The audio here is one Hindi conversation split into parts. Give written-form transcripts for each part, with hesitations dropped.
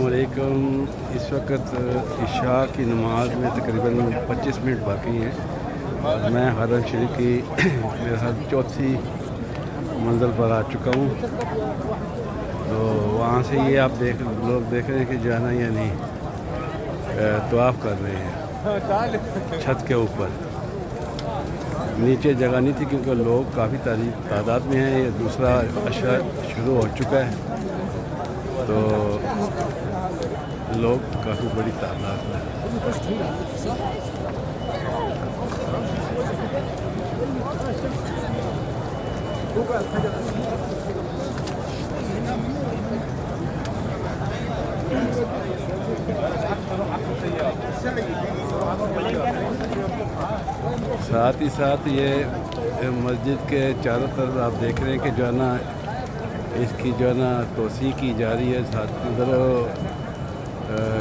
वालेकुम। इस वक्त इशा की नमाज में तकरीबन 25 मिनट बाकी हैं और मैं हरम शरीफ की मेरा चौथी मंजिल पर आ चुका हूँ। तो वहाँ से ये आप लोग देख रहे हैं कि जो है ना यानी तवाफ़ कर रहे हैं छत के ऊपर। नीचे जगह नहीं थी क्योंकि लोग काफ़ी तादाद में हैं। ये दूसरा अशरा शुरू हो चुका है तो लोग काफ़ी बड़ी तादाद में। साथ ही साथ ये मस्जिद के चारों तरफ आप देख रहे हैं कि जो है ना इसकी जो है ना तोसी की जा रही है। साथ उधर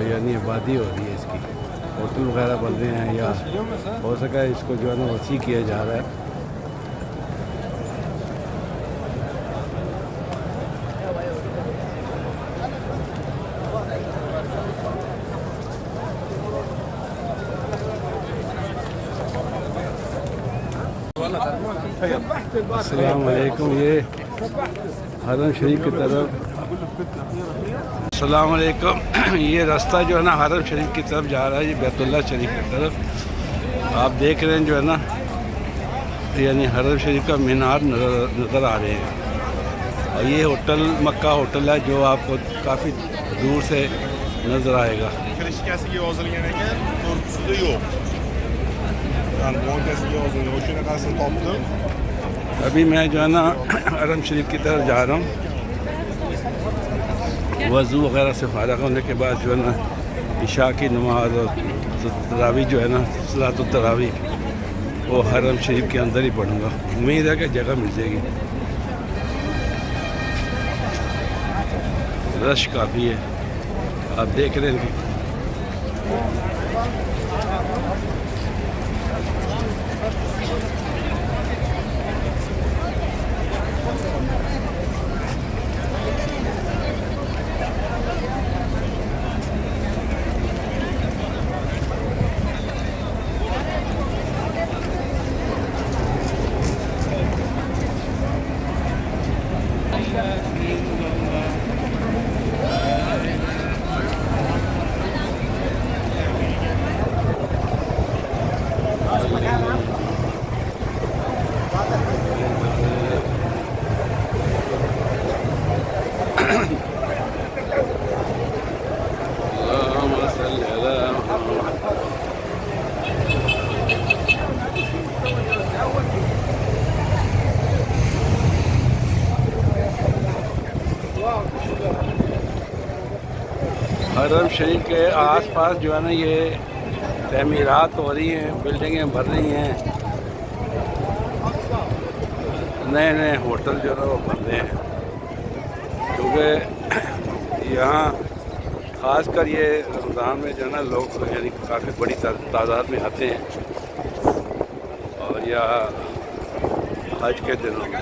यानी आबादी हो रही है इसकी, होटल वगैरह बन रहे हैं या हो सका इसको जो है ना वसी किया जा रहा है। अस्सलाम वालेकुम। ये हरम शरीफ की तरफ अस्सलाम वालेकुम। ये रास्ता जो है ना हरम शरीफ की तरफ जा रहा है, ये बैतुल्लाह शरीफ की तरफ। आप देख रहे हैं जो है ना यानी हरम शरीफ का मीनार नज़र आ रहे हैं। और ये होटल मक्का होटल है जो आपको काफ़ी दूर से नज़र आएगा। अभी मैं जो है ना हरम शरीफ की तरफ जा रहा हूँ। वज़ू वग़ैरह से फ़ारिग़ होने के बाद जो है ना इशा की नमाज और तरावी जो है ना सलातुत तरावी वो हरम शरीफ के अंदर ही पढ़ूँगा। उम्मीद है कि जगह मिल जाएगी। रश काफ़ी है, आप देख रहे हैं। हरम शरीफ के आसपास जो है ना ये तमीरात हो रही हैं, बिल्डिंगें बन रही हैं, नए नए होटल जो है ना वो बन रहे हैं। क्योंकि यहाँ ख़ासकर ये रमज़ान में जो है ना लोग यानी काफ़ी बड़ी तादाद में आते हैं और या हज के दिनों में।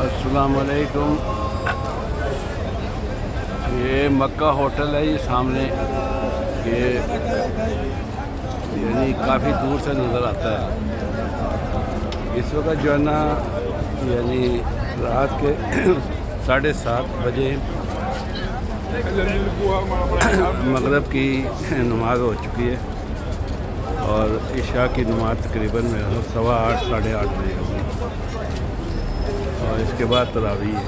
अस्सलाम वालेकुम। ये मक्का होटल है, ये सामने, ये यानी काफ़ी दूर से नज़र आता है। इस वक्त जो है ना यानी रात के 7:30 बजे मगरिब की नमाज हो चुकी है और इशा की नमाज तकरीबन 8:15 साढ़े 8 बजे होगी और इसके बाद तरावी है।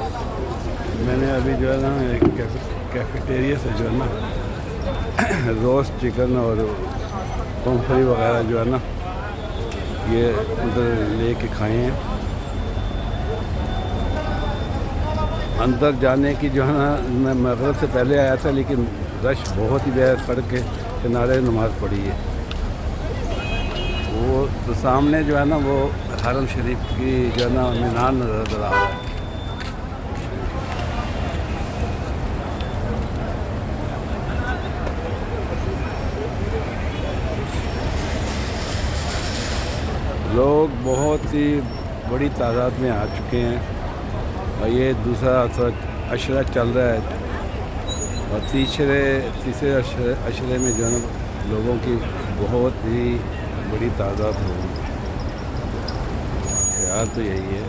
मैंने अभी जो है ना एक कैफेटेरिया से जो है ना रोस्ट चिकन और मूंगफली वगैरह जो है ना ये उधर लेके खाए हैं। अंदर जाने की जो है ना मैं मगरिब से पहले आया था, लेकिन रश बहुत ही ज़्यादा, सड़क के किनारे नमाज़ पढ़ी है। वो तो सामने जो है ना वो हरम शरीफ की जो है ना मीनार नज़र आ रहा है। लोग बहुत ही बड़ी तादाद में आ चुके हैं और ये दूसरा अशरा चल रहा है और तीसरे अशरे में जो है ना लोगों की बहुत ही बड़ी तादाद होगी। ख्याल तो यही है।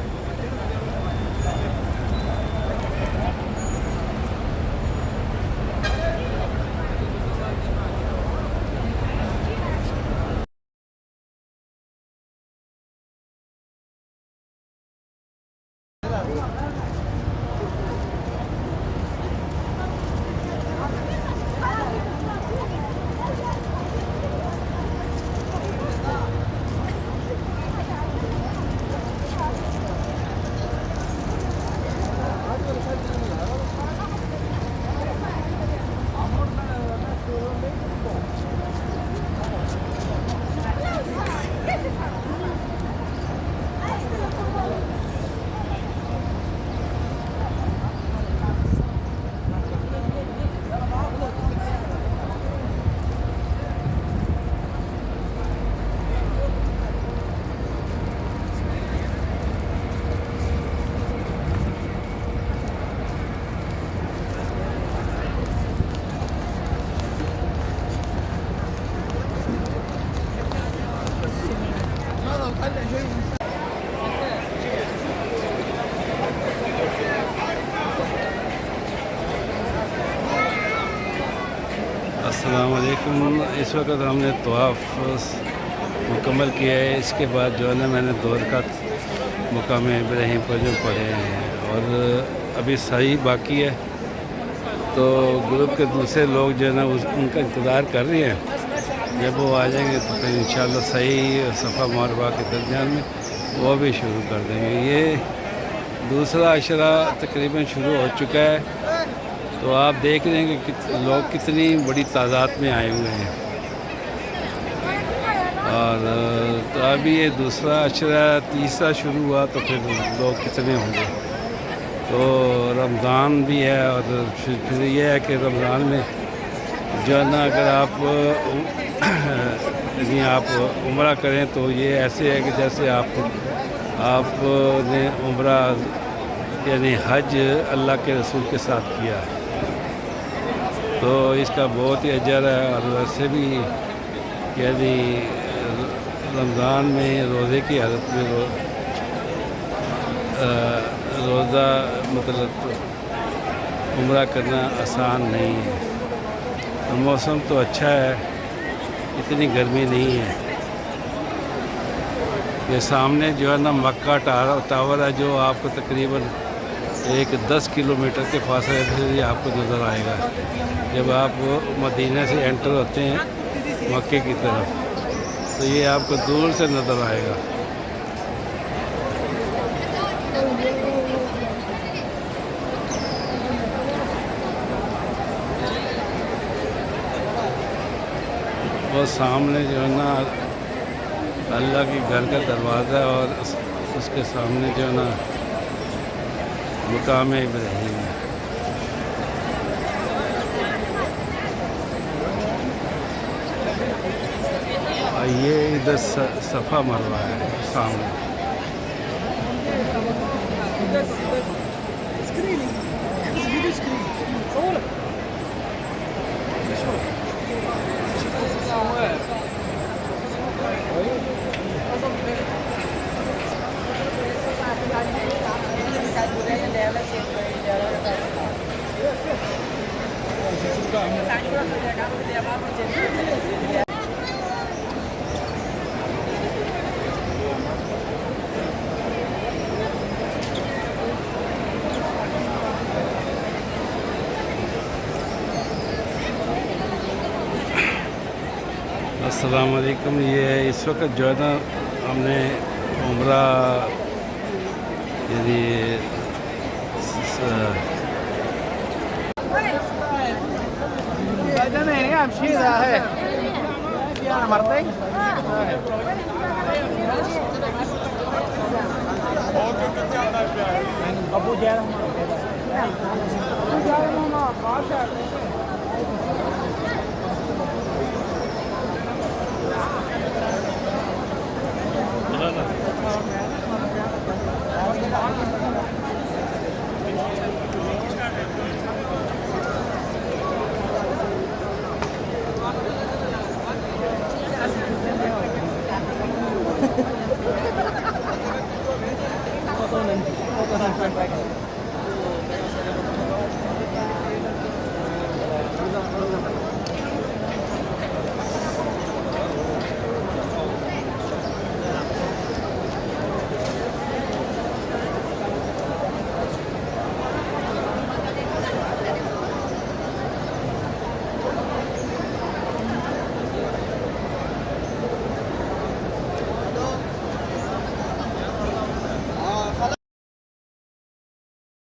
अस्सलामुअलैकुम। इस वक्त हमने तवाफ़ मुकम्मल किया है। इसके बाद जो है ना मैंने 2 रकात मकाम इब्राहिम पर जो पढ़े हैं और अभी सही बाकी है, तो ग्रुप के दूसरे लोग जो है ना उनका इंतज़ार कर रहे हैं। जब वो आ जाएंगे तो फिर इंशाल्लाह सही सफ़ा मरवा के दरमियान में वो भी शुरू कर देंगे। ये दूसरा अशरा तकरीबन शुरू हो चुका है, तो आप देख रहे हैं कि लोग कितनी बड़ी तादाद में आए हुए हैं और तो अभी ये दूसरा अशरा तीसरा शुरू हुआ तो फिर लोग कितने होंगे। तो रमज़ान भी है और फिर ये है कि रमज़ान में जो है ना अगर आप उम्रा करें तो ये ऐसे है कि जैसे आपने उम्रा यानी हज अल्लाह के रसूल के साथ किया है, तो इसका बहुत ही अजर है। और वैसे भी यानी रमज़ान में रोज़े की हालत में रोज़ा मतलब उम्रा करना आसान नहीं है। तो मौसम तो अच्छा है, इतनी गर्मी नहीं है। ये सामने जो है ना मक्का टावर है जो आपको तकरीबन 10 किलोमीटर के फासले से ही आपको नज़र आएगा जब आप मदीना से एंटर होते हैं मक्के की तरफ, तो ये आपको दूर से नज़र आएगा। वो सामने जो है ना अल्लाह की घर का दरवाज़ा है और उसके सामने जो है ना मकाम इब्राहीम है। और ये इधर सफ़ा मरवा है सामने। अस्सलाम वालेकुम। ये इस वक्त जो है ना हमने उम्रा यानी अबू जैन